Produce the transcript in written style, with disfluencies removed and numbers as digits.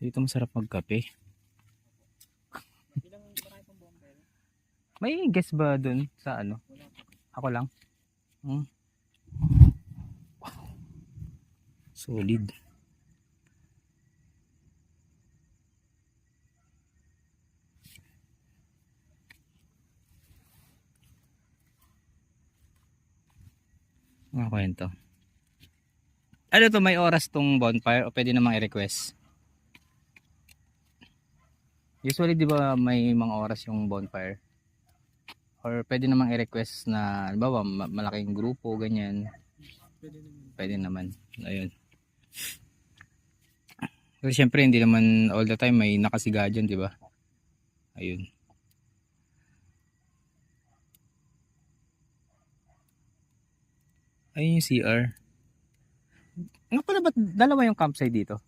Dito masarap magkape. May guest ba dun sa ano? Ako lang. Solid. Mga kwento. Ano to, may oras tong bonfire o pwede namang i-request? Usually di ba may mga oras yung bonfire? Or pwede namang i-request na halimbawa malaking grupo ganyan. Pwede naman. Ayun. Kasi syempre hindi naman all the time may nakasiga dyan, di ba? Ayun. Ayun yung CR. Nga pala ba't dalawa yung campsite dito?